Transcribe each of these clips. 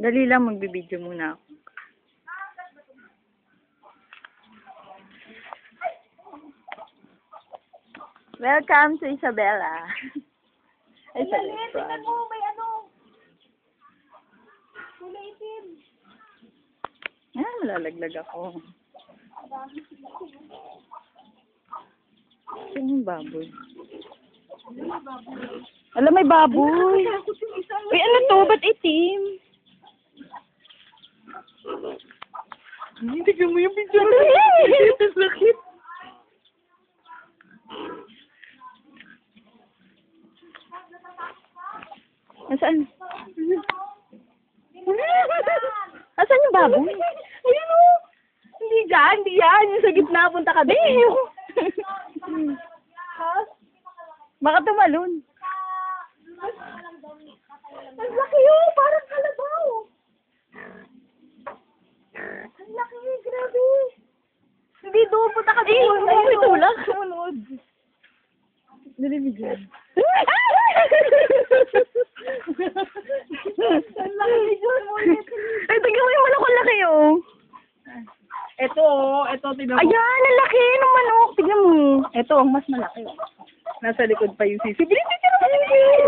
Dali lang, magbibideo muna ako. Welcome to Isabela. Ay, sa Tingnan mo, may ano. Kulay itim. Ah, malalaglag ako. Saan yung baboy? Alam, may baboy. Uy, ano to? Ba't itim? Hindi ka mo yung picture. Sakit. Nasaan? Nasaan yung baboy? Ayun o. Hindi dyan, hindi yan. Yung sa gitna, punta ka doon. Baka tumalon. Ang laki yun, parang kalabaw. Ang laki, grabe. Hindi doon, punta ka doon. Ay, tulak. Sumunod. Dali, bigyan. Ang laki ni John mo. Ay, tingnan mo yung manok, ang laki, oh. Ito, tignan mo. Ayan, ang laki ng manok. Tignan mo. Ito, ang mas malaki. Nasa likod pa yung sisi. Bilis,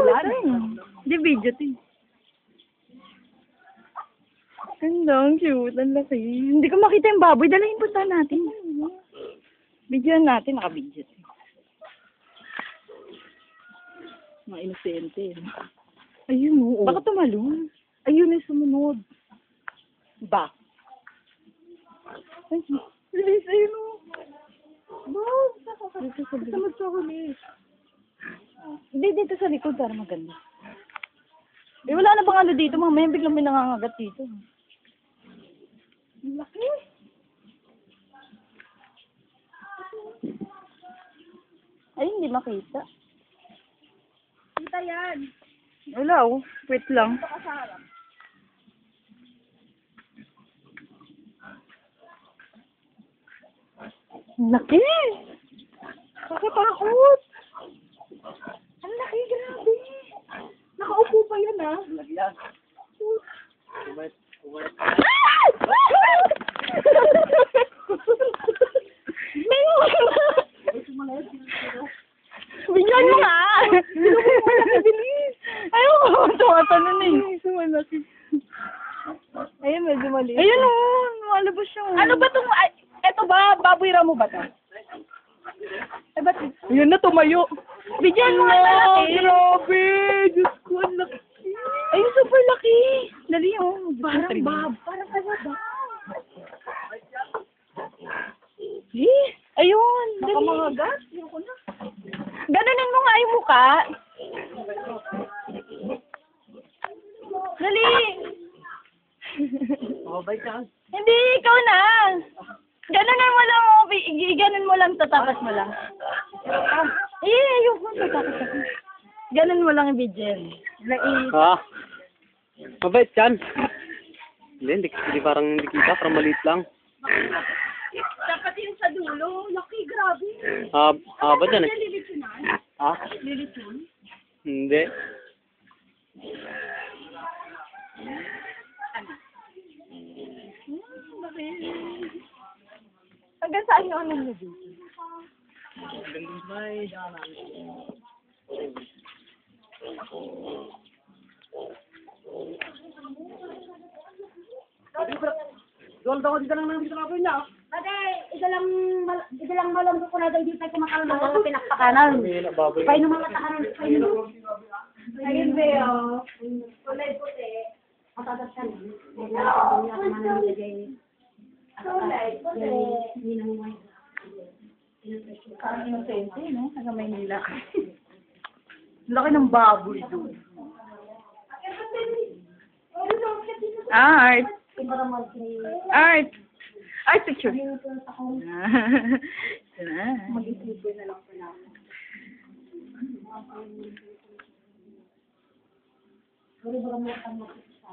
Wala rin. Hindi, video, to. Ganda, ang cute. Ang laki. Hindi ko makita yung baboy. Dalahin punta natin. Videoan natin. Naka-video. Mga inosente. Ayun, oo. Baka tumalon. Ayun, yung sumunod. Ba? Ay, Bilis, ayun o. Bob, dito sa likod. kasamad sa huli. Hindi, dito sa likod. Para maganda. Eh, wala na bang ano dito? Mamaya biglang may nangangagat dito. Ang laki. Ay, hindi makita. Kita yan. Wala, oh. Wait lang. Ito ka sa harap. Ang laki! Kakatakot. Ang laki, grabe. Nakaupo pa yan, ha? Lagyan. Bigyan mo nga! Ayoko, tumatanon eh. Sumalaki. Ayun, medyo maliit. Ayun o, lumalabas siya. Ano ba itong... Ito ba? Baboy ramo ba ito? Eh, ba't... Yun na, tumayo. Bigyan mo nga malaki. Grabe! Diyos ko, ang laki. Ayun, super laki. Dali oh. Parang kalaba. Eh, ayun. Baka Dali. mga gas. Ayoko na. Ganunin mo nga yung mukha. Dali. Oh, by chance. Hindi, ikaw na. Ganunin mo lang, oh. Ganon mo lang, tatapas mo lang. Ayoko, tatapas ako. Ganon mo lang yung video. Ah, mabait yan. Hindi parang hindi kita, parang maliit lang. Dapat yung sa dulo. Laki, grabe. Ba't yan eh? Lilitsunan? Ah, Lilitsun? hindi. Hanggang saan yung ano nyo dito? Ate, isa lang malambot ko na dahil di tayo kumakaroon ng mga pinakpakanan. Painom mga takanan. Ayun, Beo. Kulay puti. Matatas ka na. Kulay puti. Parang inosente, no? Hanggang Maynila. Laki ng baboy doon. Art! Art! Art picture! Mag-isipin na lang pala. Sorry, baka mo kang makikita.